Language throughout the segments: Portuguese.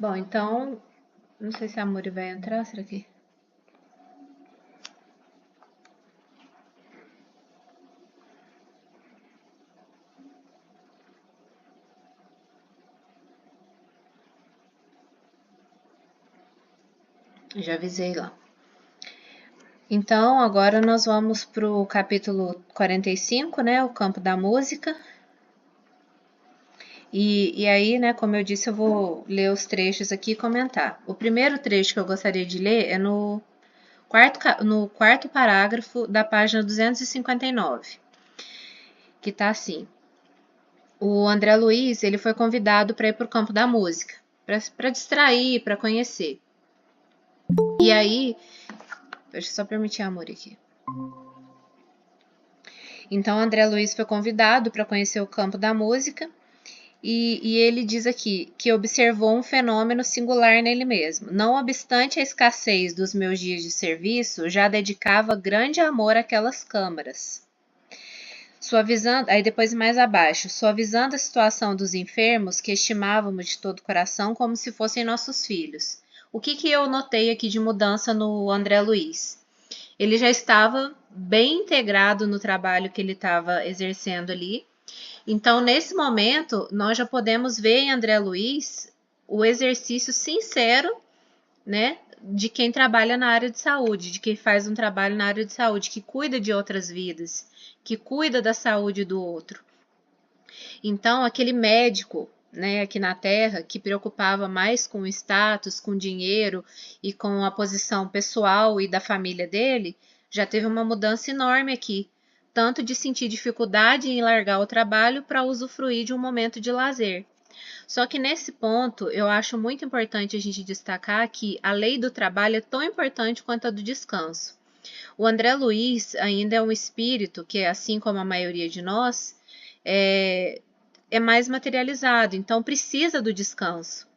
Bom, então, não sei se a Muri vai entrar, será que? Já avisei lá. Então, agora nós vamos para o capítulo 45, né? O campo da música. E aí, né, como eu disse, eu vou ler os trechos aqui e comentar. O primeiro trecho que eu gostaria de ler é no quarto parágrafo da página 259, que tá assim. O André Luiz, ele foi convidado para ir para o campo da música, para distrair, para conhecer. E aí, deixa eu só permitir a Amor aqui. Então, André Luiz foi convidado para conhecer o campo da música e ele diz aqui que observou um fenômeno singular nele mesmo. Não obstante a escassez dos meus dias de serviço, já dedicava grande amor àquelas câmaras. Suavizando, aí depois mais abaixo, suavizando a situação dos enfermos que estimávamos de todo o coração como se fossem nossos filhos. O que eu notei aqui de mudança no André Luiz? Ele já estava bem integrado no trabalho que ele estava exercendo ali. Então, nesse momento, nós já podemos ver em André Luiz o exercício sincero, né, de quem trabalha na área de saúde, de quem faz um trabalho na área de saúde, que cuida de outras vidas, que cuida da saúde do outro. Então, aquele médico, né, aqui na Terra, que preocupava mais com o status, com o dinheiro e com a posição pessoal e da família dele, já teve uma mudança enorme aqui, tanto de sentir dificuldade em largar o trabalho para usufruir de um momento de lazer. Só que nesse ponto, eu acho muito importante a gente destacar que a lei do trabalho é tão importante quanto a do descanso. O André Luiz ainda é um espírito que, assim como a maioria de nós, é mais materializado, então precisa do descanso.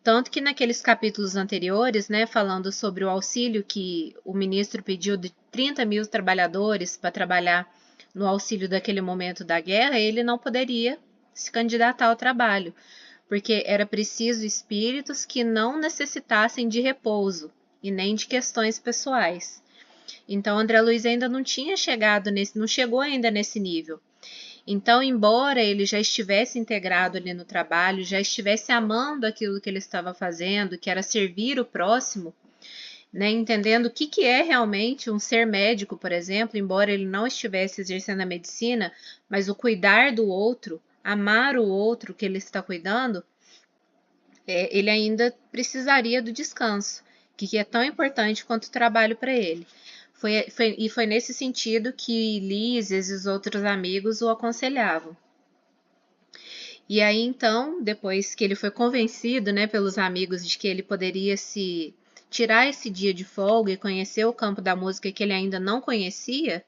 Tanto que naqueles capítulos anteriores, né, falando sobre o auxílio que o ministro pediu de 30 mil trabalhadores para trabalhar no auxílio daquele momento da guerra, ele não poderia se candidatar ao trabalho, porque era preciso espíritos que não necessitassem de repouso e nem de questões pessoais. Então, André Luiz ainda não tinha chegado não chegou ainda nesse nível. Então, embora ele já estivesse integrado ali no trabalho, já estivesse amando aquilo que ele estava fazendo, que era servir o próximo, né, entendendo o que é realmente um ser médico, por exemplo, embora ele não estivesse exercendo a medicina, mas o cuidar do outro, amar o outro que ele está cuidando, ele ainda precisaria do descanso, que é tão importante quanto o trabalho para ele. Foi nesse sentido que Lises e os outros amigos o aconselhavam. E aí, então, depois que ele foi convencido, né, pelos amigos de que ele poderia se tirar esse dia de folga e conhecer o campo da música que ele ainda não conhecia,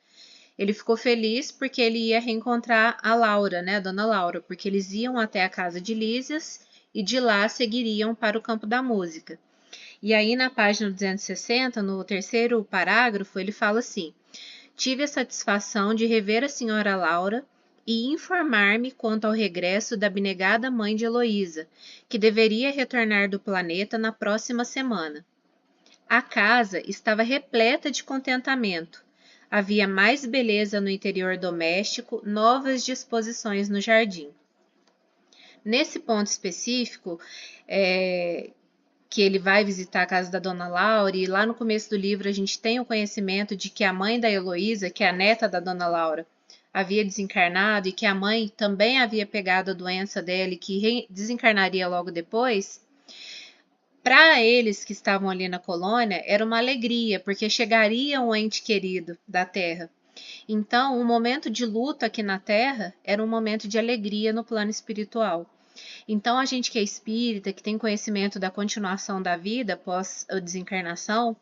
ele ficou feliz porque ele ia reencontrar a Laura, né, a dona Laura, porque eles iam até a casa de Lísias e de lá seguiriam para o campo da música. E aí, na página 260, no terceiro parágrafo, ele fala assim: tive a satisfação de rever a senhora Laura e informar-me quanto ao regresso da abnegada mãe de Heloísa, que deveria retornar do planeta na próxima semana. A casa estava repleta de contentamento. Havia mais beleza no interior doméstico, novas disposições no jardim. Nesse ponto específico, que ele vai visitar a casa da dona Laura, e lá no começo do livro a gente tem o conhecimento de que a mãe da Heloísa, que é a neta da dona Laura, havia desencarnado e que a mãe também havia pegado a doença dela e que desencarnaria logo depois. Para eles que estavam ali na colônia, era uma alegria, porque chegaria um ente querido da Terra. Então, o momento de luto aqui na Terra era um momento de alegria no plano espiritual. Então, a gente que é espírita, que tem conhecimento da continuação da vida após a desencarnação,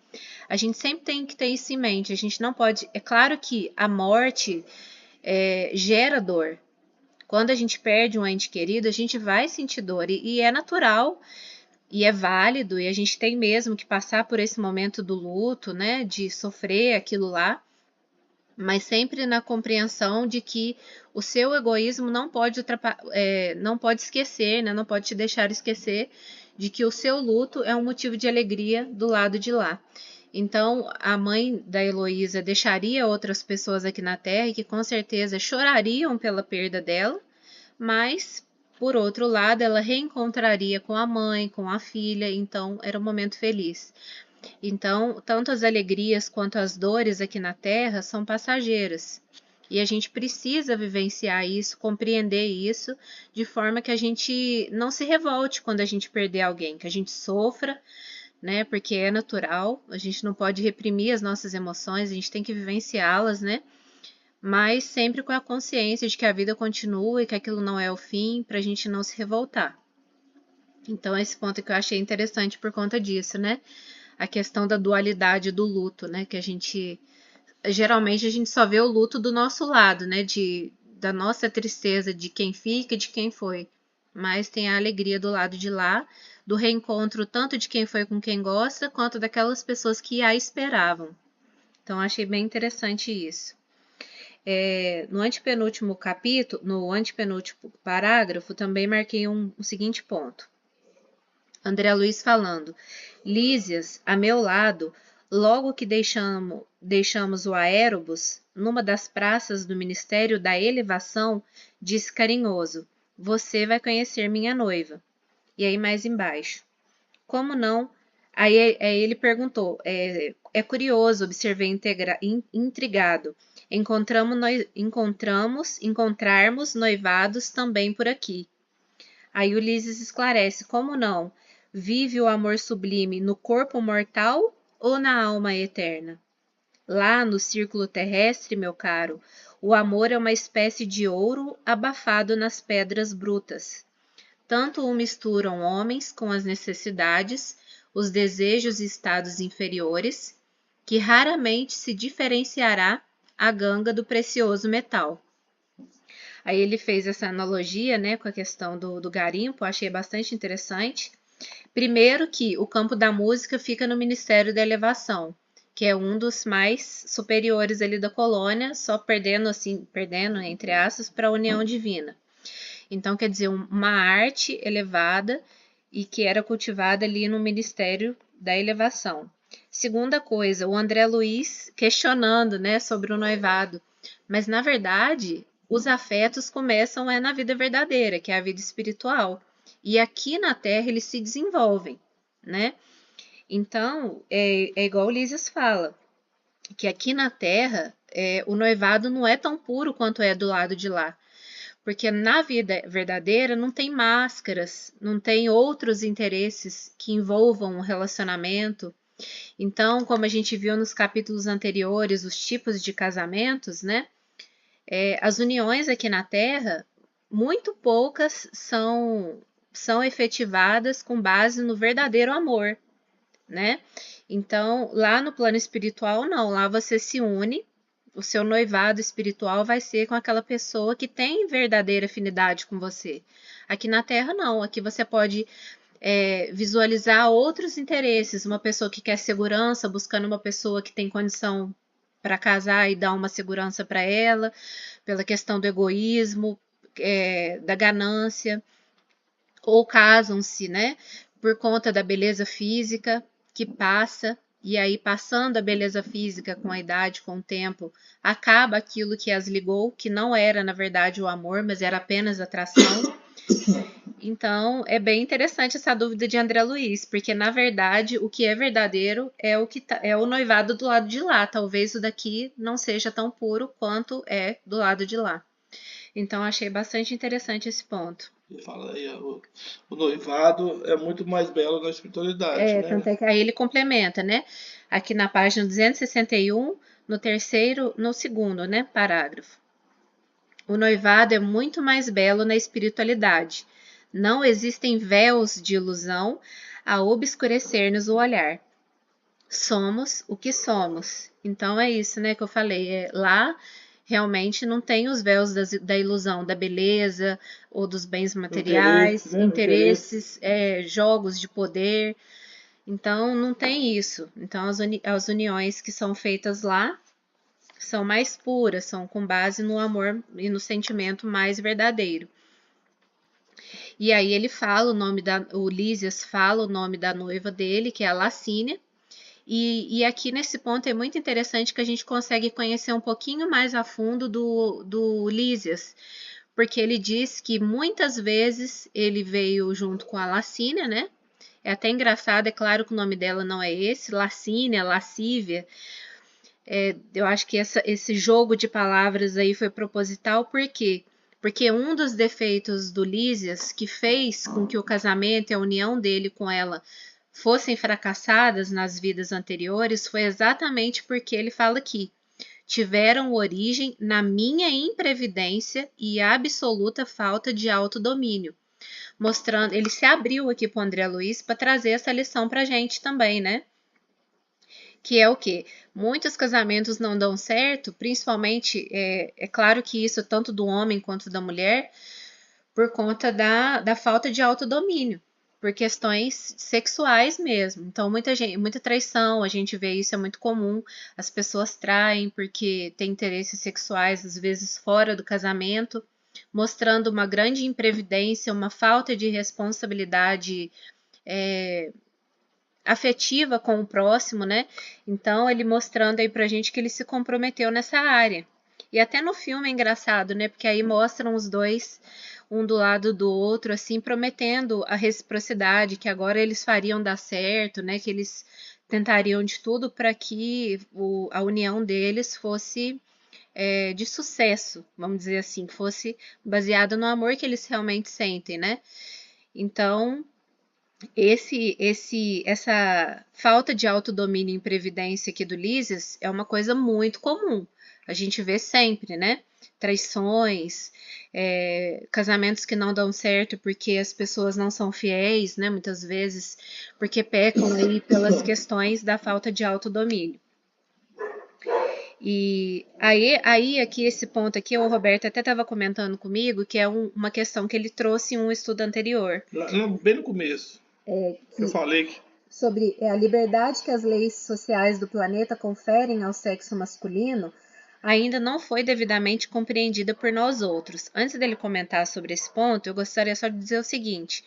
a gente sempre tem que ter isso em mente. A gente não pode. É claro que a morte gera dor. Quando a gente perde um ente querido, a gente vai sentir dor. E é natural e é válido, e a gente tem mesmo que passar por esse momento do luto, né? De sofrer aquilo lá. mas sempre na compreensão de que o seu egoísmo não pode não pode esquecer, né? Não pode te deixar esquecer de que o seu luto é um motivo de alegria do lado de lá. Então, a mãe da Heloísa deixaria outras pessoas aqui na Terra e que com certeza chorariam pela perda dela, mas, por outro lado, ela reencontraria com a mãe, com a filha, então era um momento feliz. Então, tanto as alegrias quanto as dores aqui na Terra são passageiras. E a gente precisa vivenciar isso, compreender isso, de forma que a gente não se revolte quando a gente perder alguém, que a gente sofra, né? Porque é natural, a gente não pode reprimir as nossas emoções, a gente tem que vivenciá-las, né? Mas sempre com a consciência de que a vida continua e que aquilo não é o fim, para a gente não se revoltar. Então, esse ponto que eu achei interessante por conta disso, né? A questão da dualidade do luto, né? Que geralmente a gente só vê o luto do nosso lado, né? Da nossa tristeza, de quem fica e de quem foi. Mas tem a alegria do lado de lá, do reencontro tanto de quem foi com quem gosta, quanto daquelas pessoas que a esperavam. Então, achei bem interessante isso. No antepenúltimo capítulo, no antepenúltimo parágrafo, também marquei o seguinte ponto. André Luiz falando: Lísias, a meu lado, logo que deixamos o aérobus, numa das praças do Ministério da Elevação, disse carinhoso: Você vai conhecer minha noiva. E aí mais embaixo: Como não? Aí ele perguntou: É curioso, observei intrigado. Encontrarmos noivados também por aqui. Aí Ulisses esclarece: Como não? Vive o amor sublime no corpo mortal ou na alma eterna? Lá no círculo terrestre, meu caro, o amor é uma espécie de ouro abafado nas pedras brutas. Tanto o misturam homens com as necessidades, os desejos e estados inferiores, que raramente se diferenciará a ganga do precioso metal. Aí ele fez essa analogia, né, com a questão do garimpo, achei bastante interessante. Primeiro que o campo da música fica no Ministério da Elevação, que é um dos mais superiores ali da colônia, só perdendo entre aspas, para a união divina. Então, quer dizer, uma arte elevada e que era cultivada ali no Ministério da Elevação. Segunda coisa, o André Luiz questionando, né, sobre o noivado. Mas, na verdade, os afetos começam na vida verdadeira, que é a vida espiritual. E aqui na Terra eles se desenvolvem, né? Então, é igual o Lísias fala, que aqui na Terra o noivado não é tão puro quanto é do lado de lá. Porque na vida verdadeira não tem máscaras, não tem outros interesses que envolvam o relacionamento. Então, como a gente viu nos capítulos anteriores, os tipos de casamentos, né? As uniões aqui na Terra, muito poucas são efetivadas com base no verdadeiro amor, né? Então, lá no plano espiritual, não. Lá você se une, o seu noivado espiritual vai ser com aquela pessoa que tem verdadeira afinidade com você. Aqui na Terra, não. Aqui você pode visualizar outros interesses. Uma pessoa que quer segurança, buscando uma pessoa que tem condição para casar e dar uma segurança para ela, pela questão do egoísmo, da ganância, ou casam-se, né, por conta da beleza física que passa, e aí passando a beleza física com a idade, com o tempo, acaba aquilo que as ligou, que não era na verdade o amor, mas era apenas atração. Então, é bem interessante essa dúvida de André Luiz, porque na verdade o que é verdadeiro é o noivado do lado de lá. Talvez o daqui não seja tão puro quanto é do lado de lá. Então, achei bastante interessante esse ponto. Fala aí, o noivado é muito mais belo na espiritualidade, né? Tanto é que aí ele complementa, né? Aqui na página 261, no segundo, né, parágrafo. O noivado é muito mais belo na espiritualidade. Não existem véus de ilusão a obscurecer-nos o olhar. Somos o que somos. Então é isso, né, que eu falei. Lá realmente não tem os véus da ilusão, da beleza ou dos bens materiais, interesses, jogos de poder. Então não tem isso. Então as uniões que são feitas lá são mais puras, são com base no amor e no sentimento mais verdadeiro. E aí ele fala o Lísias fala o nome da noiva dele, que é a Lacínia. E aqui nesse ponto é muito interessante que a gente consegue conhecer um pouquinho mais a fundo do Lísias, porque ele diz que muitas vezes ele veio junto com a Lacínia, né? É até engraçado, é claro que o nome dela não é esse, Lacínia, Lascívia. Eu acho que esse jogo de palavras aí foi proposital, por quê? Porque um dos defeitos do Lísias, que fez com que o casamento e a união dele com ela fossem fracassadas nas vidas anteriores, foi exatamente porque ele fala aqui: tiveram origem na minha imprevidência e absoluta falta de autodomínio. Mostrando, ele se abriu aqui para o André Luiz para trazer essa lição para a gente também, né? Que é o quê? Muitos casamentos não dão certo, principalmente, é claro que isso tanto do homem quanto da mulher, por conta da falta de autodomínio, por questões sexuais mesmo. Então, muita traição, a gente vê isso, é muito comum. As pessoas traem porque têm interesses sexuais, às vezes fora do casamento, mostrando uma grande imprevidência, uma falta de responsabilidade afetiva com o próximo, né? Então, ele mostrando aí pra gente que ele se comprometeu nessa área. E até no filme é engraçado, né? Porque aí mostram os dois, um do lado do outro, assim, prometendo a reciprocidade, que agora eles fariam dar certo, né? Que eles tentariam de tudo para que a união deles fosse de sucesso, vamos dizer assim, que fosse baseada no amor que eles realmente sentem, né? Então, essa falta de autodomínio e previdência aqui do Lísias é uma coisa muito comum. A gente vê sempre, né? Traições, casamentos que não dão certo porque as pessoas não são fiéis, né? Muitas vezes porque pecam aí pelas questões da falta de autodomínio. E aí aqui esse ponto aqui, o Roberto até estava comentando comigo, que é uma questão que ele trouxe em um estudo anterior. Bem no começo. Eu falei que sobre a liberdade que as leis sociais do planeta conferem ao sexo masculino ainda não foi devidamente compreendida por nós outros. Antes dele comentar sobre esse ponto, eu gostaria só de dizer o seguinte: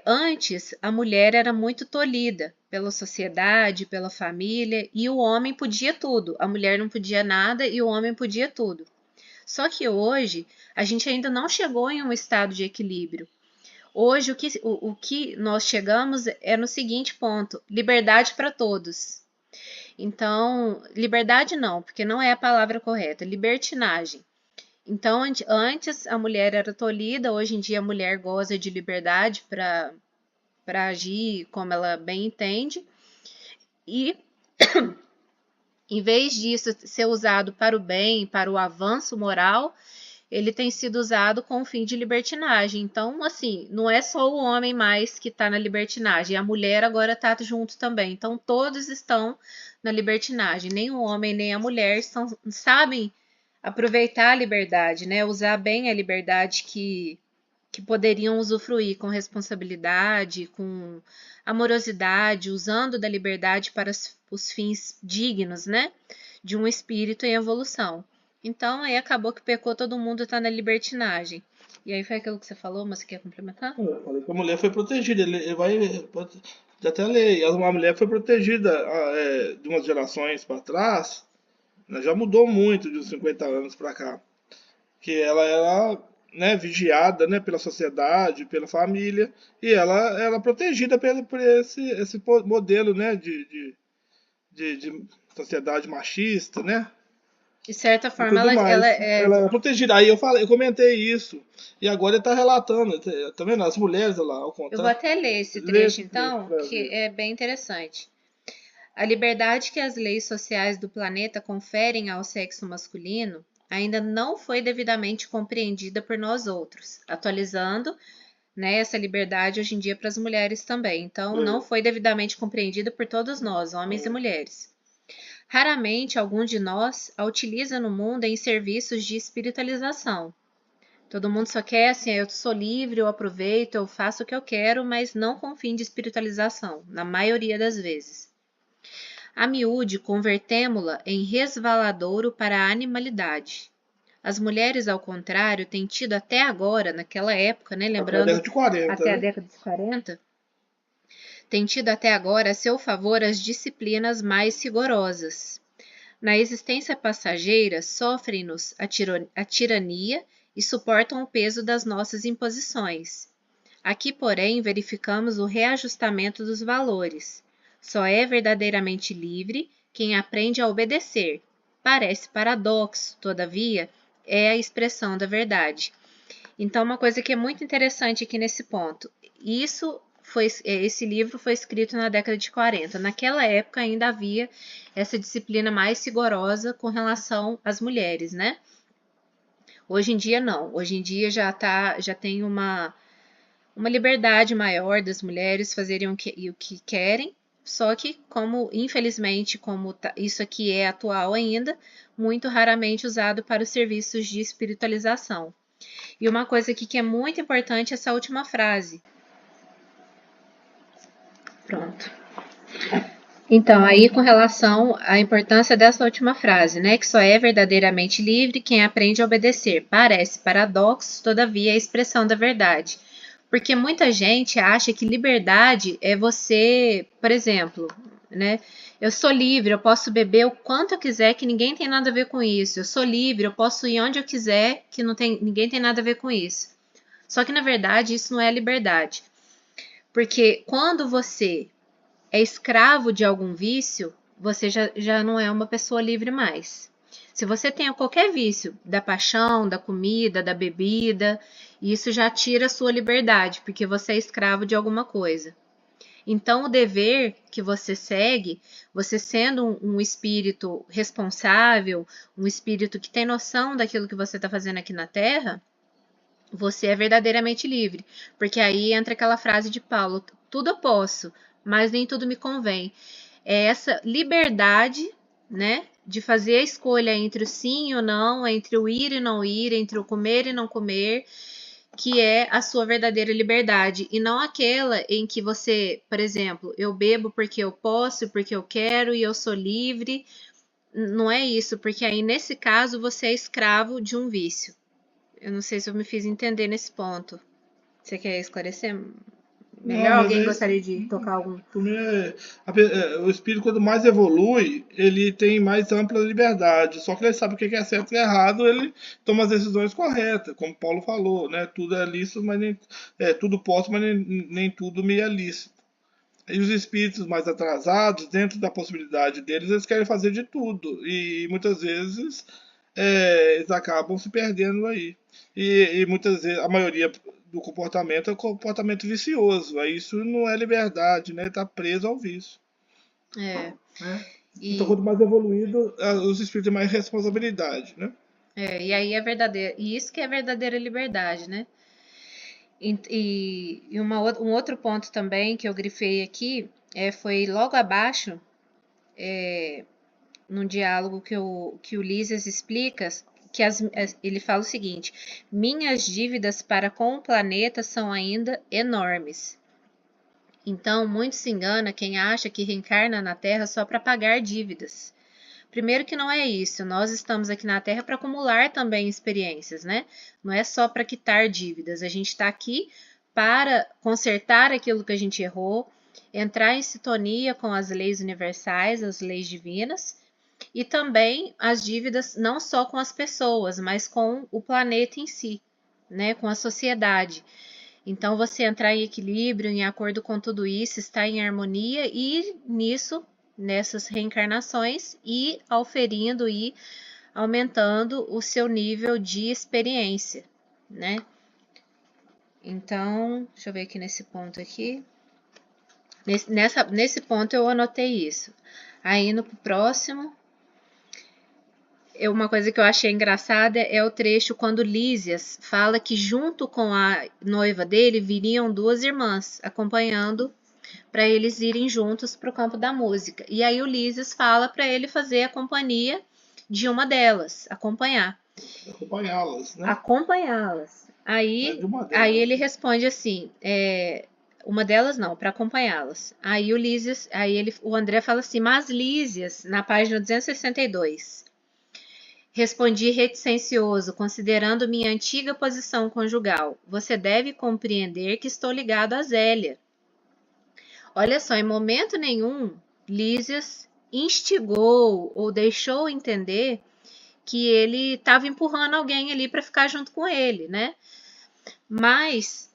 antes a mulher era muito tolhida pela sociedade, pela família, e o homem podia tudo. A mulher não podia nada e o homem podia tudo. Só que hoje a gente ainda não chegou em um estado de equilíbrio. Hoje, o que nós chegamos é no seguinte ponto: liberdade para todos. Então, liberdade não, porque não é a palavra correta, libertinagem. Então, antes a mulher era tolhida, hoje em dia a mulher goza de liberdade para agir como ela bem entende. E, em vez disso ser usado para o bem, para o avanço moral, ele tem sido usado com o fim de libertinagem. Então, assim, não é só o homem mais que está na libertinagem, a mulher agora está junto também. Então, todos estão na libertinagem. Nem o homem nem a mulher sabem aproveitar a liberdade, né? Usar bem a liberdade que poderiam usufruir com responsabilidade, com amorosidade, usando da liberdade para os fins dignos, né? De um espírito em evolução. Então, aí acabou que pecou, todo mundo tá na libertinagem. E aí foi aquilo que você falou, mas você quer complementar? eu falei que a mulher foi protegida. Ele vai até ler. A mulher foi protegida de umas gerações para trás. Né, já mudou muito de uns 50 anos para cá. Que ela era, né, vigiada, né, pela sociedade, pela família, e ela era protegida por esse modelo, né, de sociedade machista, né? De certa E forma, tudo ela mais. é. Ela é protegida. Aí eu comentei isso. E agora ele tá relatando. Tá vendo? As mulheres lá, ao Eu vou contar. até ler esse Lê trecho, esse trecho então, pra que ver. é bem interessante. A liberdade que as leis sociais do planeta conferem ao sexo masculino ainda não foi devidamente compreendida por nós outros, atualizando, né, essa liberdade hoje em dia para as mulheres também. Então, não foi devidamente compreendida por todos nós, homens e mulheres. Raramente algum de nós a utiliza no mundo em serviços de espiritualização. Todo mundo só quer assim, eu sou livre, eu aproveito, eu faço o que eu quero, mas não com fim de espiritualização, na maioria das vezes. A miúde, convertemo-la em resvaladouro para a animalidade. As mulheres, ao contrário, têm tido até agora, naquela época, né, Até a lembrando, década de 40, até a né? década de 40, têm tido até agora a seu favor as disciplinas mais rigorosas. Na existência passageira, sofrem-nos a tirania e suportam o peso das nossas imposições. Aqui, porém, verificamos o reajustamento dos valores. Só é verdadeiramente livre quem aprende a obedecer. Parece paradoxo, todavia, é a expressão da verdade. Então, uma coisa que é muito interessante aqui nesse ponto, esse livro foi escrito na década de 40. Naquela época ainda havia essa disciplina mais rigorosa com relação às mulheres, né? Hoje em dia não. Hoje em dia já tem uma liberdade maior das mulheres fazerem o que querem, só que infelizmente, isso aqui é atual ainda, muito raramente usado para os serviços de espiritualização. E uma coisa aqui que é muito importante é essa última frase. Pronto. Então, aí com relação à importância dessa última frase, né, que só é verdadeiramente livre quem aprende a obedecer. Parece paradoxo, todavia é a expressão da verdade. Porque muita gente acha que liberdade é você, por exemplo, né? Eu sou livre, eu posso beber o quanto eu quiser, que ninguém tem nada a ver com isso. Eu sou livre, eu posso ir onde eu quiser, que ninguém tem nada a ver com isso. Só que, na verdade, isso não é liberdade. Porque quando você é escravo de algum vício, você já não é uma pessoa livre mais. Se você tem qualquer vício, da paixão, da comida, da bebida, isso já tira a sua liberdade, porque você é escravo de alguma coisa. Então, o dever que você segue, você sendo um espírito responsável, um espírito que tem noção daquilo que você está fazendo aqui na Terra, você é verdadeiramente livre. Porque aí entra aquela frase de Paulo: tudo eu posso, mas nem tudo me convém. É essa liberdade, né, de fazer a escolha entre o sim e o não, entre o ir e não ir, entre o comer e não comer, que é a sua verdadeira liberdade, e não aquela em que você, por exemplo, eu bebo porque eu posso, porque eu quero e eu sou livre. Não é isso, porque aí nesse caso você é escravo de um vício. Eu não sei se eu me fiz entender nesse ponto. Você quer esclarecer Não, melhor? mas Alguém é gostaria de tocar algum? por mim, o espírito, quanto mais evolui, ele tem mais ampla liberdade. Só que ele sabe o que é certo e errado, ele toma as decisões corretas, como Paulo falou, né? Tudo é lícito, mas tudo posso, mas nem tudo me é lícito. E os espíritos mais atrasados, dentro da possibilidade deles, eles querem fazer de tudo. E muitas vezes eles acabam se perdendo aí. E muitas vezes, a maioria do comportamento é um comportamento vicioso. Aí isso não é liberdade, né? Está preso ao vício. É. Né? Então, E, quanto mais evoluído, os espíritos têm mais responsabilidade, né? e aí é verdadeira. E isso que é verdadeira liberdade, né? E um outro ponto também que eu grifei aqui foi logo abaixo, num diálogo que o Lísias explica, que ele fala o seguinte: minhas dívidas para com o planeta são ainda enormes. Então, muito se engana quem acha que reencarna na Terra só para pagar dívidas. Primeiro que não é isso, nós estamos aqui na Terra para acumular também experiências, né? Não é só para quitar dívidas, a gente está aqui para consertar aquilo que a gente errou, entrar em sintonia com as leis universais, as leis divinas, e também as dívidas não só com as pessoas, mas com o planeta em si, né? Com a sociedade. Então, você entrar em equilíbrio, em acordo com tudo isso, estar em harmonia e nessas reencarnações, e auferindo e aumentando o seu nível de experiência, né? Então, deixa eu ver aqui nesse ponto aqui. Nesse ponto eu anotei isso. Aí, no próximo, uma coisa que eu achei engraçada é o trecho quando Lísias fala que junto com a noiva dele viriam duas irmãs acompanhando para eles irem juntos para o campo da música. E aí o Lísias fala para ele fazer a companhia de uma delas, Acompanhá-las, né? acompanhá-las. De uma Aí delas. ele responde assim: Uma delas não, para acompanhá-las. Aí o André fala assim, mas Lísias, na página 262. Respondi reticencioso, considerando minha antiga posição conjugal. Você deve compreender que estou ligado a Zélia. Olha só, em momento nenhum, Lísias instigou ou deixou entender que ele estava empurrando alguém ali para ficar junto com ele, né? Mas,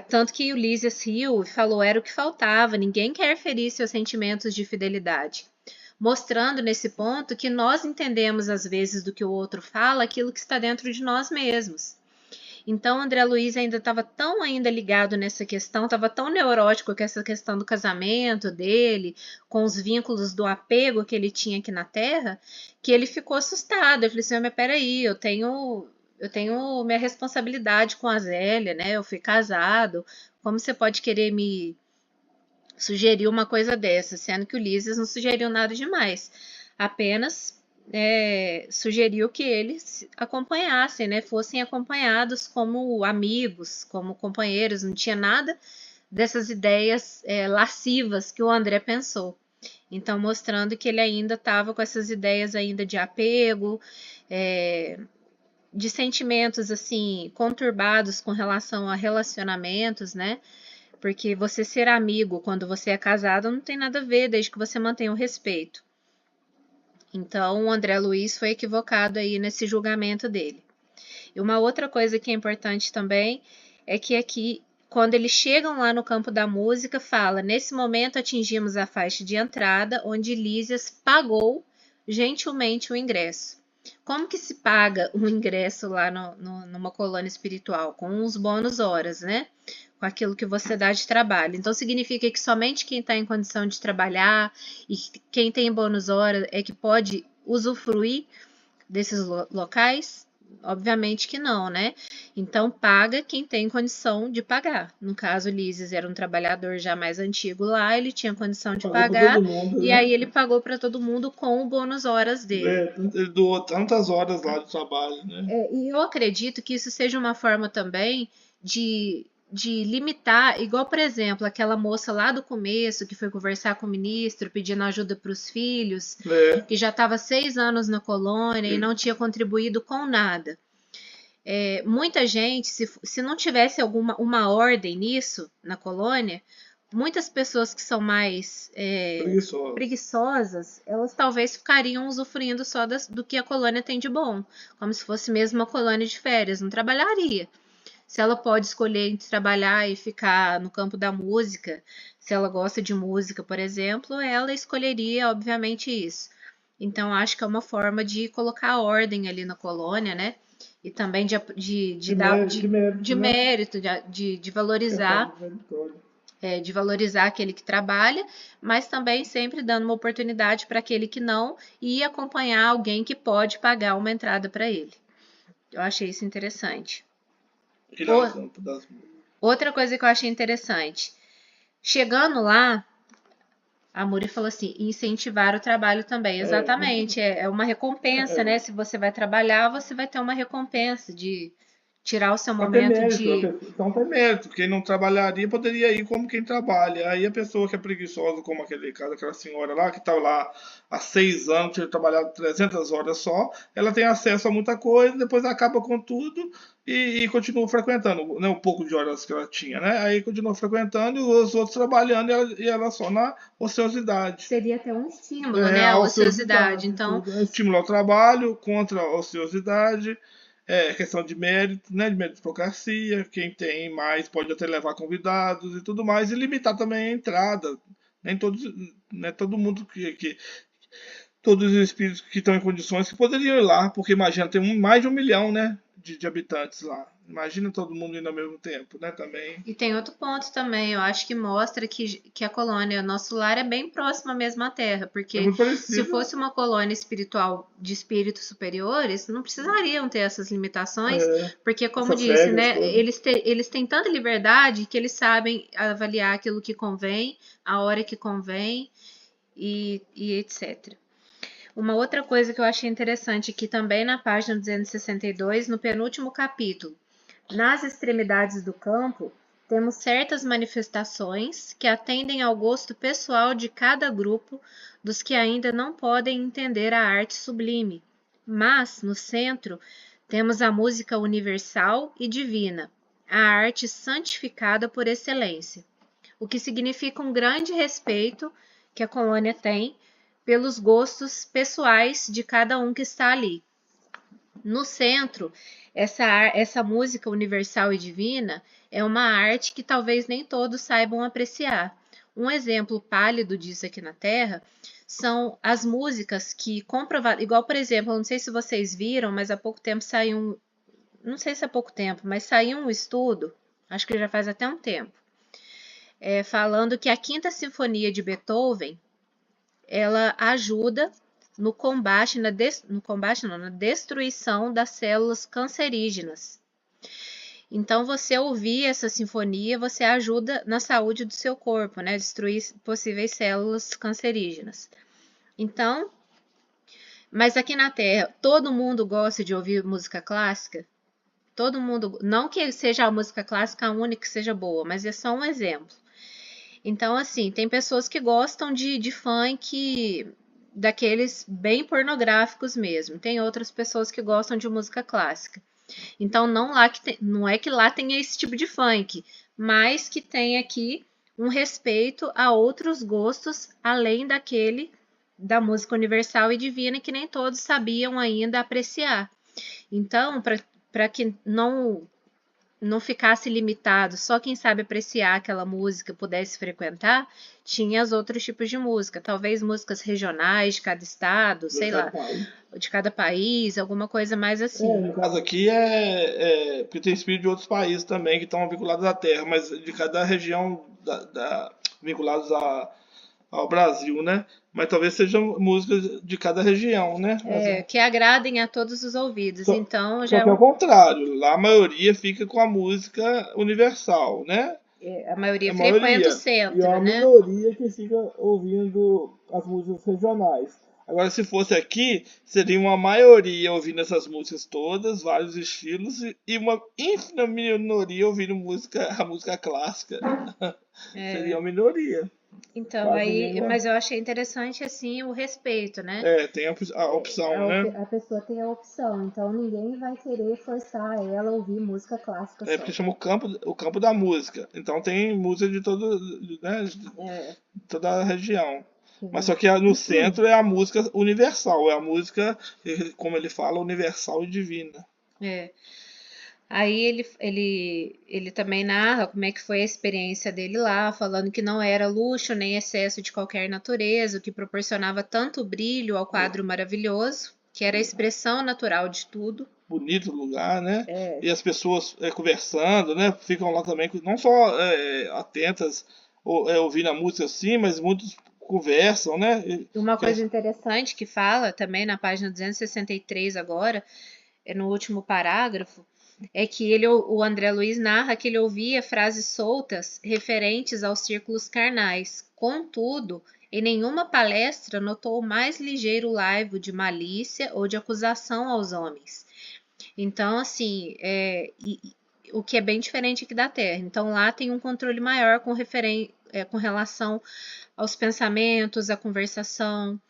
tanto que o Lísias riu e falou, era o que faltava, ninguém quer ferir seus sentimentos de fidelidade. Mostrando nesse ponto que nós entendemos, às vezes, do que o outro fala, aquilo que está dentro de nós mesmos. Então, André Luiz ainda estava tão ainda ligado nessa questão, estava tão neurótico com essa questão do casamento dele, com os vínculos do apego que ele tinha aqui na Terra, que ele ficou assustado. Eu falei assim, mas peraí, eu tenho minha responsabilidade com a Zélia, né? Eu fui casado, como você pode querer me sugerir uma coisa dessa, sendo que o Lísias não sugeriu nada demais, apenas sugeriu que eles acompanhassem, né? Fossem acompanhados como amigos, como companheiros, não tinha nada dessas ideias lascivas que o André pensou. Então, mostrando que ele ainda estava com essas ideias ainda de apego, de sentimentos assim conturbados com relação a relacionamentos, né? Porque você ser amigo quando você é casado não tem nada a ver, desde que você mantenha o respeito. Então, o André Luiz foi equivocado aí nesse julgamento dele. E uma outra coisa que é importante também é que aqui, quando eles chegam lá no campo da música, fala, nesse momento atingimos a faixa de entrada, onde Lísias pagou gentilmente o ingresso. Como que se paga um ingresso lá numa colônia espiritual? Com os bônus horas, né? Com aquilo que você dá de trabalho. Então, significa que somente quem está em condição de trabalhar e quem tem bônus horas é que pode usufruir desses locais? Obviamente que não, né? Então, paga quem tem condição de pagar. No caso, Lísias era um trabalhador já mais antigo lá, ele tinha condição de pagar, mundo, e né? aí ele pagou para todo mundo com o bônus horas dele. Ele doou tantas horas lá de trabalho, né? E eu acredito que isso seja uma forma também de limitar, igual, por exemplo, aquela moça lá do começo que foi conversar com o ministro pedindo ajuda para os filhos, que já estava 6 anos na colônia e não tinha contribuído com nada. Muita gente, se não tivesse uma ordem nisso na colônia, muitas pessoas que são mais preguiçosas, elas talvez ficariam usufruindo só do que a colônia tem de bom, como se fosse mesmo uma colônia de férias, não trabalharia. Se ela pode escolher entre trabalhar e ficar no campo da música, se ela gosta de música, por exemplo, ela escolheria, obviamente, isso. Então, acho que é uma forma de colocar ordem ali na colônia, né? E também de mérito, de valorizar. De valorizar aquele que trabalha, mas também sempre dando uma oportunidade para aquele que não e acompanhar alguém que pode pagar uma entrada para ele. Eu achei isso interessante. Outra coisa que eu achei interessante, chegando lá, a Muri falou assim, incentivar o trabalho também. Exatamente, é uma recompensa, né? Se você vai trabalhar, você vai ter uma recompensa de tirar o seu momento de... Então tem mérito. Quem não trabalharia poderia ir como quem trabalha. Aí a pessoa que é preguiçosa, como aquele caso, aquela senhora lá, que estava lá há 6 anos, tinha trabalhado 300 horas só, ela tem acesso a muita coisa, depois acaba com tudo e continua frequentando, né, um pouco de horas que ela tinha, né? Aí continua frequentando e os outros trabalhando e ela só na ociosidade. Seria até um estímulo, né? A ociosidade. Então, estímulo ao trabalho, contra a ociosidade. Questão de mérito, né, de meritocracia, quem tem mais pode até levar convidados e tudo mais, e limitar também a entrada. Nem todos, né, todo mundo todos os espíritos que estão em condições que poderiam ir lá, porque imagina, tem mais de 1 milhão, né, de habitantes lá. Imagina todo mundo indo ao mesmo tempo, né, também. E tem outro ponto também, eu acho que mostra que a colônia, nosso lar, é bem próxima mesmo à Terra, porque se fosse uma colônia espiritual de espíritos superiores, não precisariam ter essas limitações, porque, como disse, né, eles têm tanta liberdade que eles sabem avaliar aquilo que convém, a hora que convém e etc. Uma outra coisa que eu achei interessante aqui também na página 262, no penúltimo capítulo, nas extremidades do campo, temos certas manifestações que atendem ao gosto pessoal de cada grupo dos que ainda não podem entender a arte sublime. Mas, no centro, temos a música universal e divina, a arte santificada por excelência, o que significa um grande respeito que a colônia tem pelos gostos pessoais de cada um que está ali. No centro, essa música universal e divina é uma arte que talvez nem todos saibam apreciar. Um exemplo pálido disso aqui na Terra são as músicas que comprovaram, igual por exemplo, eu não sei se vocês viram, mas há pouco tempo saiu não sei se há pouco tempo, mas saiu um estudo, acho que já faz até um tempo, falando que a Quinta Sinfonia de Beethoven, ela ajuda no combate, na destruição das células cancerígenas. Então, você ouvir essa sinfonia, você ajuda na saúde do seu corpo, né? Destruir possíveis células cancerígenas. Então, mas aqui na Terra, todo mundo gosta de ouvir música clássica? Todo mundo, não que seja a música clássica a única que seja boa, mas é só um exemplo. Então, assim, tem pessoas que gostam de funk daqueles bem pornográficos mesmo. Tem outras pessoas que gostam de música clássica. Então, não é que lá tenha esse tipo de funk, mas que tem aqui um respeito a outros gostos, além daquele da música universal e divina, que nem todos sabiam ainda apreciar. Então, para que não ficasse limitado, só quem sabe apreciar aquela música pudesse frequentar, tinha os outros tipos de música, talvez músicas regionais de cada estado, sei lá, de cada país, alguma coisa mais assim. No caso aqui porque tem espírito de outros países também que estão vinculados à terra, mas de cada região vinculados ao Brasil, né? Mas talvez sejam músicas de cada região, né? Que agradem a todos os ouvidos. Então já só que é o contrário, lá a maioria fica com a música universal, né? A maioria frequenta o centro, e é a né? minoria que fica ouvindo as músicas regionais. Agora, se fosse aqui, seria uma maioria ouvindo essas músicas todas, vários estilos, e uma ínfima minoria ouvindo a música clássica. Seria uma minoria. Então, mas eu achei interessante, assim, o respeito, né? Tem a opção, né? A pessoa tem a opção, então ninguém vai querer forçar ela a ouvir música clássica só. Porque chama o campo da música. Então tem música de toda a região. Mas só que no centro é a música universal, é a música, como ele fala, universal e divina. Aí ele também narra como é que foi a experiência dele lá, falando que não era luxo nem excesso de qualquer natureza, o que proporcionava tanto brilho ao quadro maravilhoso, que era a expressão natural de tudo. Bonito lugar, né? E as pessoas conversando, né? Ficam lá também, não só atentas, ouvindo a música assim, mas muitos conversam, né? Uma coisa interessante que fala também na página 263 agora, no último parágrafo, é que o André Luiz narra que ele ouvia frases soltas referentes aos círculos carnais. Contudo, em nenhuma palestra notou o mais ligeiro laivo de malícia ou de acusação aos homens. Então, assim, o que é bem diferente aqui da Terra. Então, lá tem um controle maior com relação aos pensamentos, à conversação.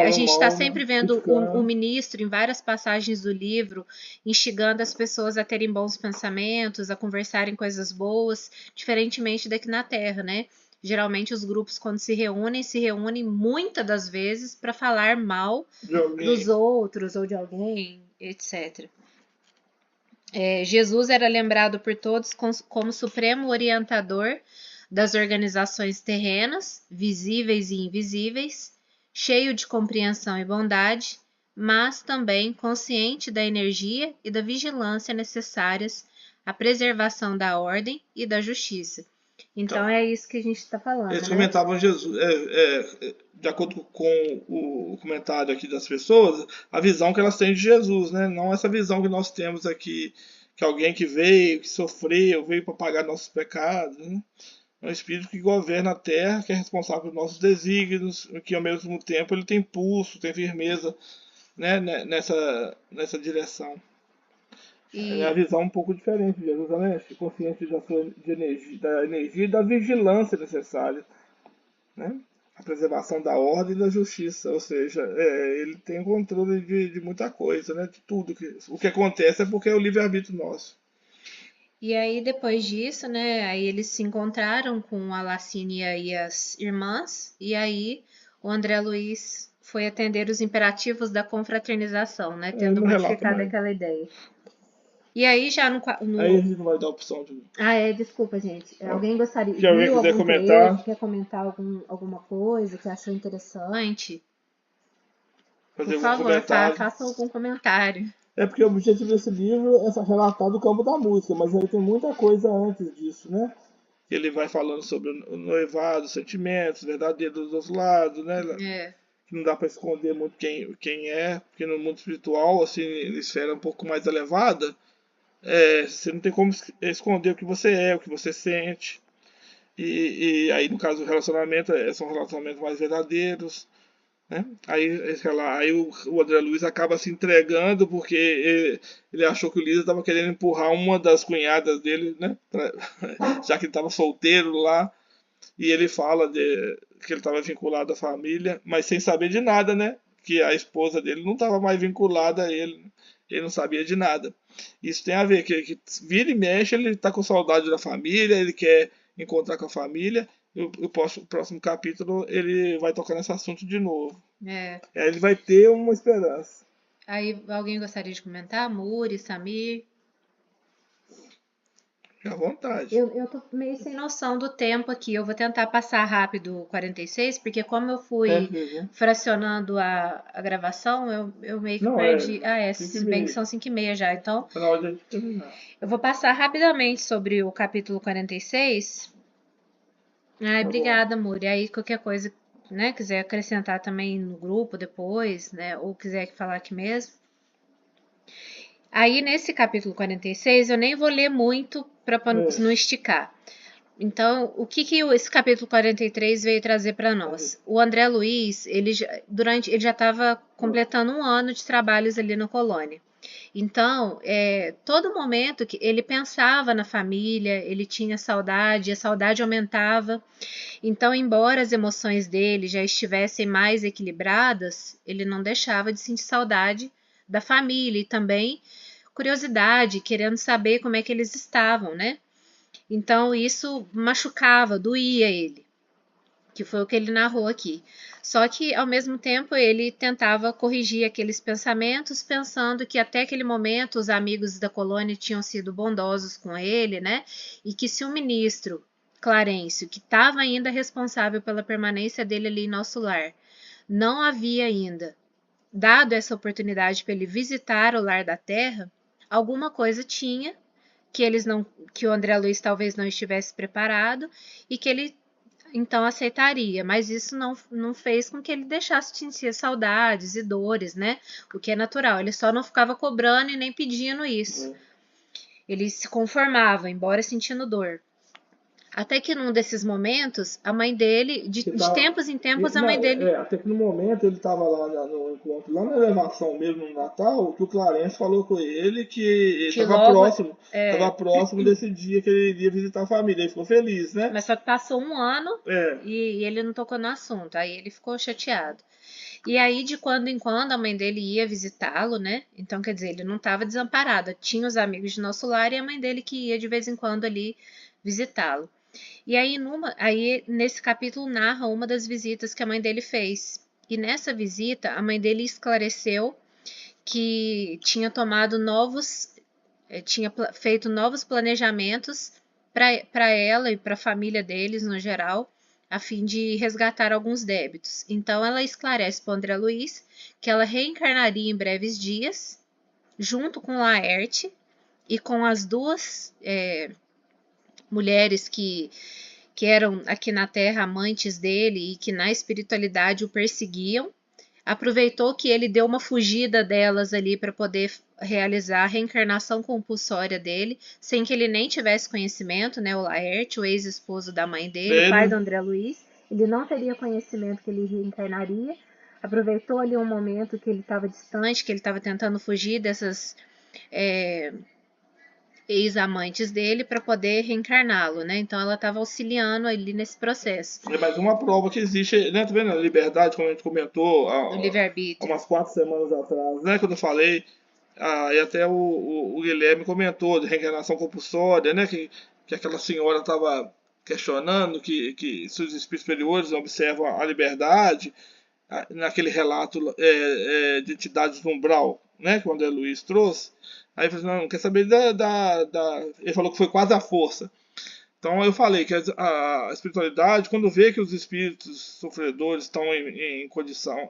A gente está sempre vendo o ministro, em várias passagens do livro, instigando as pessoas a terem bons pensamentos, a conversarem coisas boas, diferentemente daqui na Terra, né? Geralmente os grupos, quando se reúnem muitas das vezes para falar mal dos outros ou de alguém, etc. Jesus era lembrado por todos como supremo orientador das organizações terrenas, visíveis e invisíveis, cheio de compreensão e bondade, mas também consciente da energia e da vigilância necessárias à preservação da ordem e da justiça. Então é isso que a gente está falando. Eles comentavam Jesus, de acordo com o comentário aqui das pessoas, a visão que elas têm de Jesus, né? Não essa visão que nós temos aqui, que alguém que veio, que sofreu, veio para pagar nossos pecados, né? É um espírito que governa a terra, que é responsável pelos nossos desígnios, que ao mesmo tempo ele tem pulso, tem firmeza, né, nessa direção. É a E, visão um pouco diferente de Jesus, né? Consciente da energia e da vigilância necessária, né? A preservação da ordem e da justiça, ou seja, ele tem controle de muita coisa, né? De tudo. O que acontece é porque é o livre-arbítrio nosso. e aí, depois disso, né, aí eles se encontraram com a Lacínia e as irmãs, e aí o André Luiz foi atender os imperativos da confraternização, né, Ele tendo não relata modificado mais. aquela ideia. E aí já Aí a gente não vai dar a opção de. Ah, desculpa, gente. Alguém gostaria, Se alguém viu quiser algum trecho, comentar, quer comentar alguma coisa que achou interessante? Por fazer algum favor, comentário. faça algum comentário. É porque o objetivo desse livro é relatar do campo da música, mas aí tem muita coisa antes disso, né? Ele vai falando sobre o noivado, os sentimentos verdadeiros dos dois lados, né? É, Que não dá para esconder muito quem é, porque no mundo espiritual, assim, em esfera um pouco mais elevada, você não tem como esconder o que você é, o que você sente. E aí, no caso do relacionamento, são relacionamentos mais verdadeiros. Né? Aí o André Luiz acaba se entregando porque ele achou que o Lisa estava querendo empurrar uma das cunhadas dele, né? Já que ele estava solteiro lá. E ele fala que ele estava vinculado à família, mas sem saber de nada, né? Que a esposa dele não estava mais vinculada a ele. Ele não sabia de nada. Isso tem a ver que vira e mexe, ele está com saudade da família, ele quer encontrar com a família. E o próximo capítulo ele vai tocar nesse assunto de novo. é. Aí ele vai ter uma esperança. Aí alguém gostaria de comentar? Muri, Samir? Fique à vontade. Eu tô meio sem noção do tempo aqui. Eu vou tentar passar rápido o 46, porque como eu fui Viu? fracionando a gravação, eu meio que Não, perdi. Ah, 5 e se bem que meio. são 5h30 já. Então, Tá na hora de terminar. eu vou passar rapidamente sobre o capítulo 46. Ai, Tá bom. obrigada, Muri. Aí, qualquer coisa, né, quiser acrescentar também no grupo depois, né, ou quiser falar aqui mesmo. Aí, nesse capítulo 46, eu nem vou ler muito para não esticar. Então, o que esse capítulo 43 veio trazer para nós? O André Luiz, ele já estava completando um ano de trabalhos ali na colônia. Então, todo momento que ele pensava na família, ele tinha saudade, a saudade aumentava. Então, embora as emoções dele já estivessem mais equilibradas, ele não deixava de sentir saudade da família e também curiosidade, querendo saber como é que eles estavam, né? Então, isso machucava, doía ele, que foi o que ele narrou aqui. Só que, ao mesmo tempo, ele tentava corrigir aqueles pensamentos, pensando que até aquele momento os amigos da colônia tinham sido bondosos com ele, né? E que se o ministro Clarencio, que estava ainda responsável pela permanência dele ali em nosso lar, não havia ainda dado essa oportunidade para ele visitar o lar da terra, alguma coisa tinha que o André Luiz talvez não estivesse preparado e que ele então aceitaria, mas isso não fez com que ele deixasse de sentir saudades e dores, né? O que é natural. Ele só não ficava cobrando e nem pedindo isso. Ele se conformava, embora sentindo dor. Até que num desses momentos, a mãe dele, de tempos em tempos, a mãe dele. Até que no momento ele estava lá no encontro, lá na elevação mesmo no Natal, que o Clarence falou com ele que ele Que estava logo. próximo desse dia que ele iria visitar a família. Ele ficou feliz, né? Mas só que passou um ano É. e ele não tocou no assunto. Aí ele ficou chateado. E aí, de quando em quando, a mãe dele ia visitá-lo, né? Então, quer dizer, ele não estava desamparado. Tinha os amigos de nosso lar e a mãe dele que ia de vez em quando ali visitá-lo. E aí, nesse capítulo, narra uma das visitas que a mãe dele fez. E nessa visita, a mãe dele esclareceu que tinha tomado tinha feito novos planejamentos para ela e para a família deles no geral, a fim de resgatar alguns débitos. Então ela esclarece para o André Luiz que ela reencarnaria em breves dias, junto com Laerte e com as duas mulheres que eram aqui na Terra amantes dele e que na espiritualidade o perseguiam. Aproveitou que ele deu uma fugida delas ali para poder realizar a reencarnação compulsória dele, sem que ele nem tivesse conhecimento, né? O Laerte, o ex-esposo da mãe dele, pai do André Luiz, ele não teria conhecimento que ele reencarnaria. Aproveitou ali um momento que ele estava distante, que ele estava tentando fugir ex-amantes dele para poder reencarná-lo, né? Então ela estava auxiliando ali nesse processo. É mais uma prova que existe, né? Tá vendo? A liberdade, como a gente comentou Do há livre-arbítrio. umas 4 semanas atrás, né? Quando eu falei, e até o Guilherme comentou de reencarnação compulsória, né? Que aquela senhora estava questionando que se os espíritos superiores observam a liberdade, naquele relato de entidades no umbral, né? Que o André Luiz trouxe. Aí ele falou, não quer saber Ele falou que foi quase a força. Então eu falei que a espiritualidade, quando vê que os espíritos sofredores estão em condição,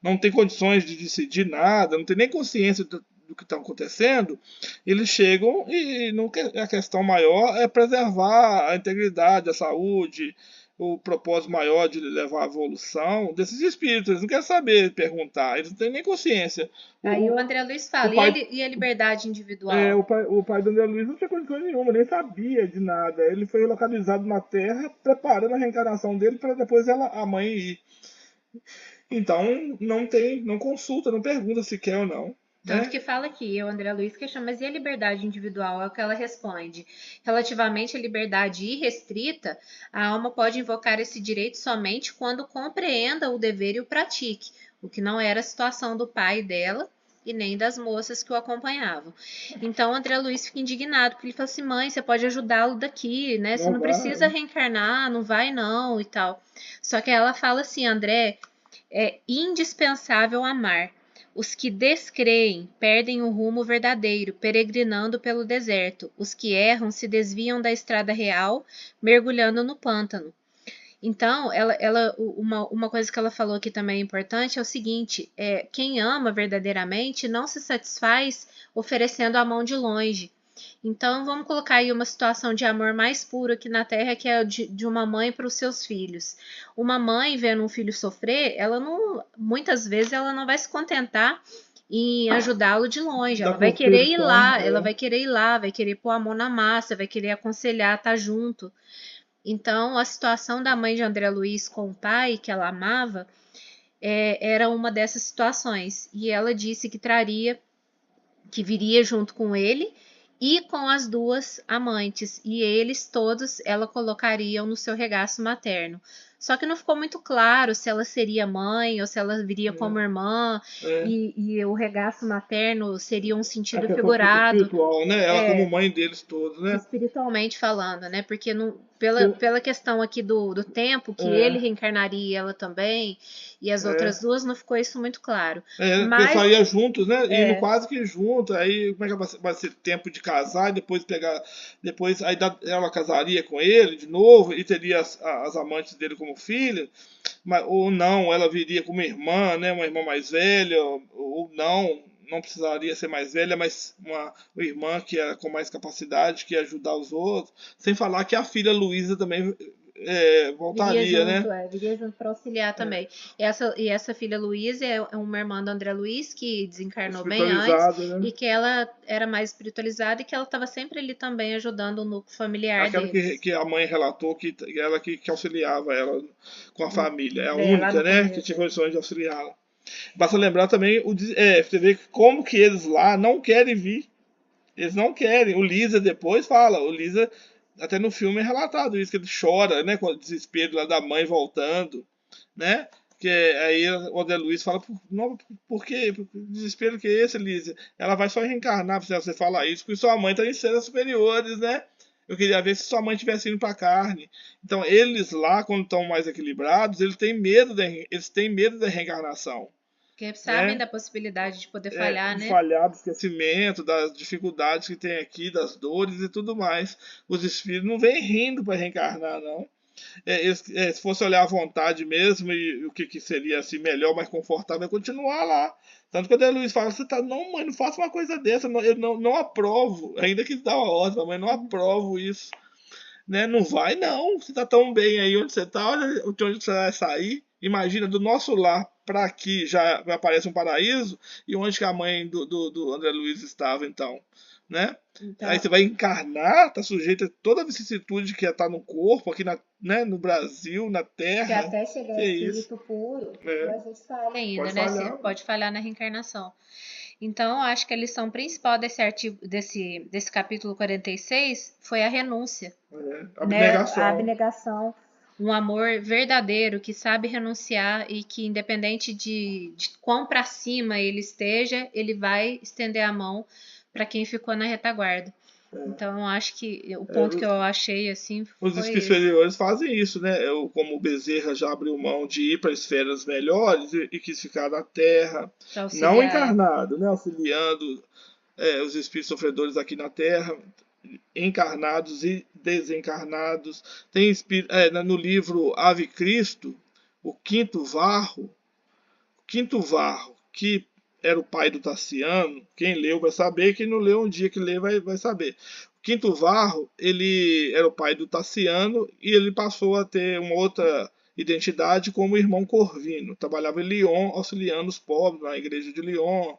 não tem condições de decidir nada, não tem nem consciência do que está acontecendo, eles chegam e não, a questão maior é preservar a integridade, a saúde, o propósito maior de levar à evolução desses espíritos. Eles não querem saber, perguntar, eles não têm nem consciência. Aí o André Luiz fala, pai, e a liberdade individual? o pai do André Luiz não tinha condição nenhuma, nem sabia de nada. Ele foi localizado na Terra, preparando a reencarnação dele para depois a mãe ir. Então, não consulta, não pergunta se quer ou não. Tanto Né? que fala aqui, o André Luiz questiona, mas e a liberdade individual? É o que ela responde. Relativamente à liberdade irrestrita, a alma pode invocar esse direito somente quando compreenda o dever e o pratique, o que não era a situação do pai dela e nem das moças que o acompanhavam. Então, o André Luiz fica indignado, porque ele fala assim, mãe, você pode ajudá-lo daqui, né? Você não precisa reencarnar, não vai não e tal. Só que ela fala assim, André, é indispensável amar. Os que descreem perdem o rumo verdadeiro, peregrinando pelo deserto. Os que erram se desviam da estrada real, mergulhando no pântano. Então, uma coisa que ela falou aqui também importante é o seguinte: quem ama verdadeiramente não se satisfaz oferecendo a mão de longe. Então, vamos colocar aí uma situação de amor mais puro aqui na Terra, que é de uma mãe para os seus filhos. Uma mãe vendo um filho sofrer, muitas vezes ela não vai se contentar em ajudá-lo de longe. Ela vai querer ir lá, vai querer pôr a mão na massa, vai querer aconselhar, estar junto. Então, a situação da mãe de André Luiz com o pai, que ela amava, era uma dessas situações. E ela disse que viria junto com ele e com as duas amantes, e eles todos ela colocaria no seu regaço materno. Só que não ficou muito claro se ela seria mãe ou se ela viria como irmã, e o regaço materno seria um sentido figurado. Espiritual, né? Ela como mãe deles todos, né? Espiritualmente falando, né? Porque pela questão aqui do tempo, que ele reencarnaria ela também, e as outras duas, não ficou isso muito claro. Mas porque saía juntos, né? Indo quase que junto. Aí como é que vai ser tempo de casar e depois pegar. Depois aí ela casaria com ele de novo e teria as amantes dele como filha. Ou não, ela viria como irmã, né? Uma irmã mais velha, ou não precisaria ser mais velha, mas uma irmã que é com mais capacidade, que ia ajudar os outros. Sem falar que a filha Luísa também voltaria, né? Viria junto para auxiliar também. Essa filha Luísa é uma irmã do André Luiz, que desencarnou bem antes, né? e que ela era mais espiritualizada e que ela estava sempre ali também ajudando o núcleo familiar Aquela deles. que a mãe relatou que ela que auxiliava ela com a família. É a única, né? Que tinha condições de auxiliá-la. Basta lembrar também, você vê como que eles lá não querem vir. Eles não querem. O Lisa depois fala. O Lisa, até no filme é relatado isso, que ele chora, né? Com o desespero lá da mãe voltando, né? Que aí o André Luiz fala, por quê? Que desespero que é esse, Lisa? Ela vai só reencarnar, se você falar isso, porque sua mãe está em cenas superiores, né? Eu queria ver se sua mãe tivesse indo para a carne. Então, eles lá, quando estão mais equilibrados, eles têm medo da reencarnação. Porque sabem da possibilidade de poder falhar, né? Falhar do esquecimento, das dificuldades que tem aqui, das dores e tudo mais. Os espíritos não vêm rindo para reencarnar, não. Se fosse olhar à vontade mesmo e o que seria assim melhor, mais confortável, é continuar lá. Tanto que o André Luiz fala, você tá, não, mãe, não faça uma coisa dessa, eu não aprovo, ainda que dá uma ordem, mãe, não aprovo isso. Né? Não vai não, você tá tão bem aí onde você tá, olha de onde você vai sair. Imagina, do nosso lar para aqui já aparece um paraíso, e onde que a mãe do André Luiz estava então, né? Então, aí você vai encarnar, tá sujeito a toda a vicissitude que está no corpo, aqui né, no Brasil, na Terra. Que até chegar espírito puro, a gente falha ainda, né? Você pode falhar na reencarnação. Então, eu acho que a lição principal desse capítulo 46 foi a renúncia, né? A abnegação, um amor verdadeiro que sabe renunciar e que, independente de quão para cima ele esteja, ele vai estender a mão para quem ficou na retaguarda. Então, eu acho que o ponto que eu achei assim foi os espíritos superiores fazem isso, né? Como o Bezerra já abriu mão de ir para esferas melhores e quis ficar na Terra, não encarnado, né? Auxiliando os espíritos sofredores aqui na Terra, encarnados e desencarnados. Tem no livro Ave Cristo, o quinto varro, que era o pai do Tassiano. Quem leu vai saber, quem não leu um dia que lê vai saber. O quinto varro, ele era o pai do Tassiano e ele passou a ter uma outra identidade como irmão Corvino. Trabalhava em Lyon, auxiliando os pobres na igreja de Lyon,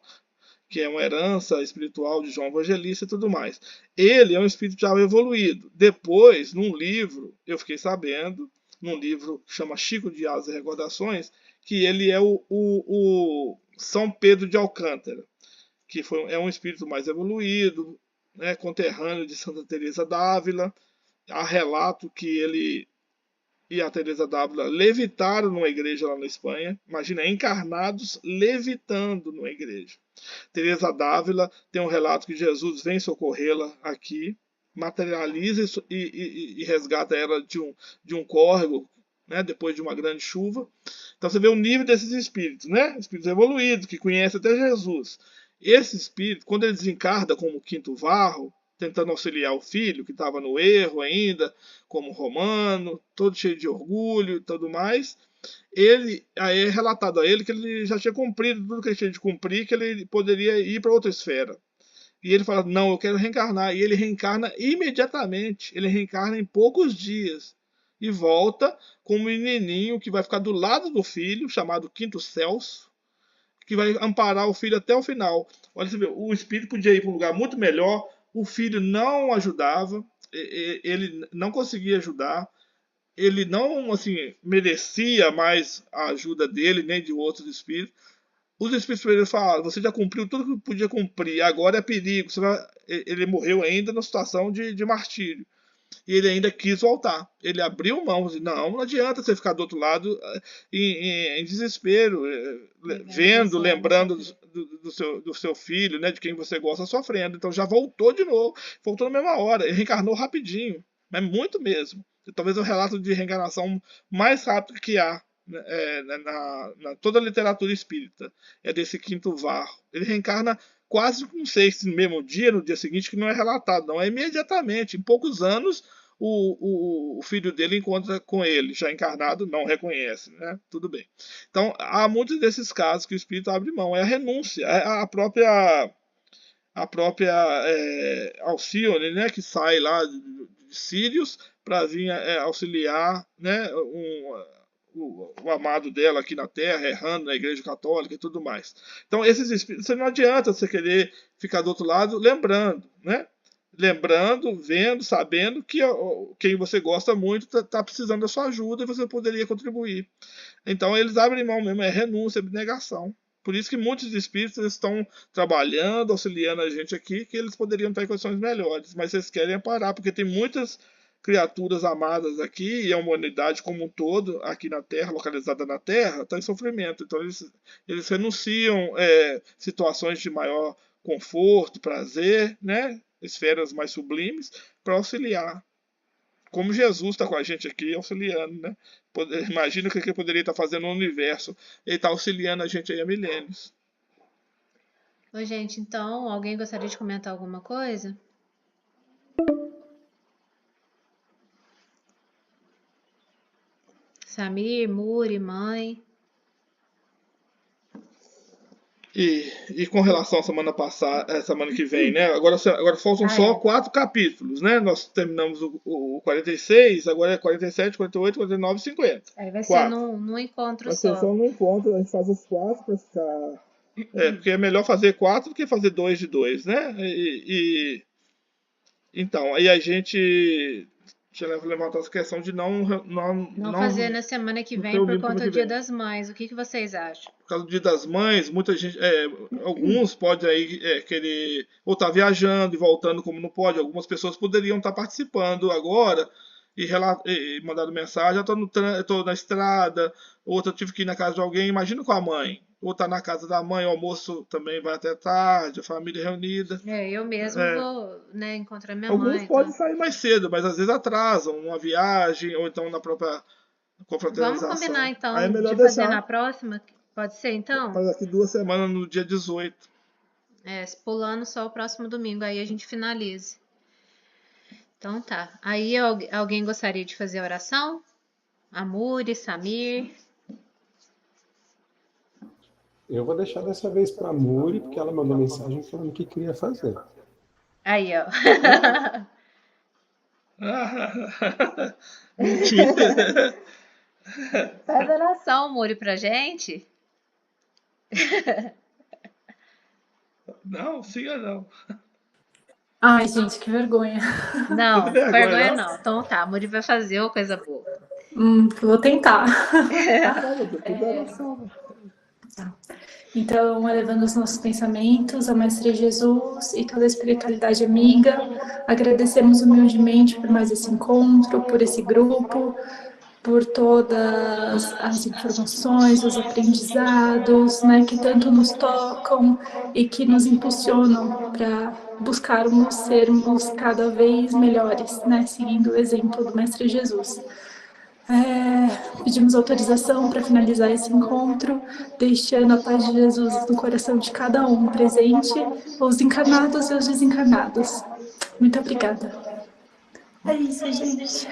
que é uma herança espiritual de João Evangelista e tudo mais. Ele é um espírito já evoluído. Depois, num livro, eu fiquei sabendo, num livro que chama Chico de Asas e Recordações, que ele é o São Pedro de Alcântara, que é um espírito mais evoluído, né, conterrâneo de Santa Teresa d'Ávila. Há relato que ele e a Teresa d'Ávila levitaram numa igreja lá na Espanha. Imagina, encarnados levitando numa igreja. Teresa d'Ávila tem um relato que Jesus vem socorrê-la aqui, materializa e resgata ela de um córrego, né, depois de uma grande chuva. Então você vê o nível desses espíritos, né? Espíritos evoluídos, que conhecem até Jesus. Esse espírito, quando ele desencarna como quinto varro, tentando auxiliar o filho, que estava no erro ainda, como romano, todo cheio de orgulho e tudo mais, aí é relatado a ele que ele já tinha cumprido tudo que ele tinha de cumprir, que ele poderia ir para outra esfera. E ele fala, não, eu quero reencarnar. E ele reencarna imediatamente. Ele reencarna em poucos dias. E volta com um menininho que vai ficar do lado do filho, chamado Quinto Celso, que vai amparar o filho até o final. Olha, você vê, o espírito podia ir para um lugar muito melhor, o filho não ajudava, ele não conseguia ajudar, ele não assim merecia mais a ajuda dele, nem de outros espíritos. Os espíritos superiores falaram, você já cumpriu tudo que podia cumprir, agora é perigo. Ele morreu ainda na situação de martírio. E ele ainda quis voltar. Ele abriu mão, disse, não adianta você ficar do outro lado em desespero, vendo, lembrando do seu filho, né, de quem você gosta, sofrendo. Então já voltou de novo, voltou na mesma hora. Ele reencarnou rapidinho, mas muito mesmo. Talvez o relato de reencarnação mais rápido que há na toda a literatura espírita é desse quinto varro. Ele reencarna quase, não sei se no mesmo dia, no dia seguinte, que não é relatado, não. É imediatamente. Em poucos anos, o filho dele encontra com ele, já encarnado, não reconhece, né? Tudo bem. Então, há muitos desses casos que o espírito abre mão. É a renúncia, é a própria Alcione, né? Que sai lá de Sírios para vir auxiliar, né? O amado dela aqui na Terra, errando na Igreja Católica e tudo mais. Então, esses espíritos, não adianta você querer ficar do outro lado lembrando, né? Lembrando, vendo, sabendo que quem você gosta muito está precisando da sua ajuda e você poderia contribuir. Então, eles abrem mão mesmo, é renúncia, abnegação. Por isso que muitos espíritos estão trabalhando, auxiliando a gente aqui, que eles poderiam estar em condições melhores, mas eles querem parar, porque tem muitas criaturas amadas aqui e a humanidade como um todo aqui na Terra, localizada na Terra, está em sofrimento. Então eles renunciam situações de maior conforto, prazer, né? Esferas mais sublimes, para auxiliar. Como Jesus está com a gente aqui auxiliando, né? Imagina o que ele poderia estar fazendo no universo. Ele está auxiliando a gente aí há milênios. Oi, gente, então, alguém gostaria de comentar alguma coisa? Samir, Muri, mãe. E com relação à semana passada, semana que vem, né? Agora faltam só 4 capítulos, né? Nós terminamos o 46, agora é 47, 48, 49 e 50. Aí vai ser num encontro só. Vai ser só num encontro, a gente faz os 4 para ficar. Porque é melhor fazer 4 do que fazer 2 de 2, né? Então, aí a gente levantou essa questão de Não fazer na semana que não vem ter o por livro semana conta que do Dia vem. das Mães. O que vocês acham? Por causa do Dia das Mães, muita gente, alguns podem aí querer ou estar viajando e voltando como não pode. Algumas pessoas poderiam estar participando agora e mandando mensagem, estou na estrada, outra tive que ir na casa de alguém, imagina com a mãe. Ou tá na casa da mãe, o almoço também vai até tarde, a família reunida. Eu mesmo É, vou, né, encontrar minha alguns mãe, podem então. sair mais cedo, mas às vezes atrasam uma viagem ou então na própria Vamos combinar confraternização. Aí é então melhor de fazer na deixar próxima? Pode ser então? para daqui 2 semanas, no dia 18. Pulando só o próximo domingo, aí a gente finaliza. Então tá. Aí alguém gostaria de fazer a oração? Amuri, Samir. Eu vou deixar dessa vez para a Muri, porque ela mandou mensagem falando que queria fazer. Aí, ó. Mentira! Faz oração, Muri, pra gente. Não, siga não. Ai, gente, que vergonha. Não, Vergonha vergonha não. não. Então tá, a Muri vai fazer uma coisa boa. Vou tentar. Tá. Então, elevando os nossos pensamentos ao Mestre Jesus e toda a espiritualidade amiga, agradecemos humildemente por mais esse encontro, por esse grupo, por todas as informações, os aprendizados, né, que tanto nos tocam e que nos impulsionam para buscarmos sermos cada vez melhores, né, seguindo o exemplo do Mestre Jesus. Pedimos autorização para finalizar esse encontro, deixando a paz de Jesus no coração de cada um presente, os encarnados e os desencarnados. Muito obrigada. É isso, gente.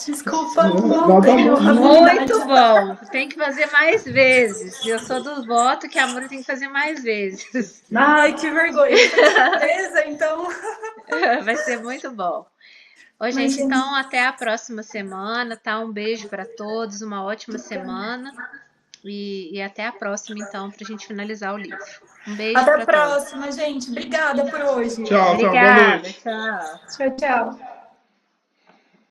Desculpa, não tenho habilidade. Muito bom. Tem que fazer mais vezes. Eu sou do voto que a Muri tem que fazer mais vezes. Ai, que vergonha. Beleza, então. Vai ser muito bom. Oi, gente, então até a próxima semana, tá? Um beijo para todos, uma ótima semana e até a próxima, então, pra gente finalizar o livro. Um beijo Até para a próxima, gente. Obrigada por hoje. Tchau, tchau, boa Obrigada, noite. tchau. Tchau, tchau.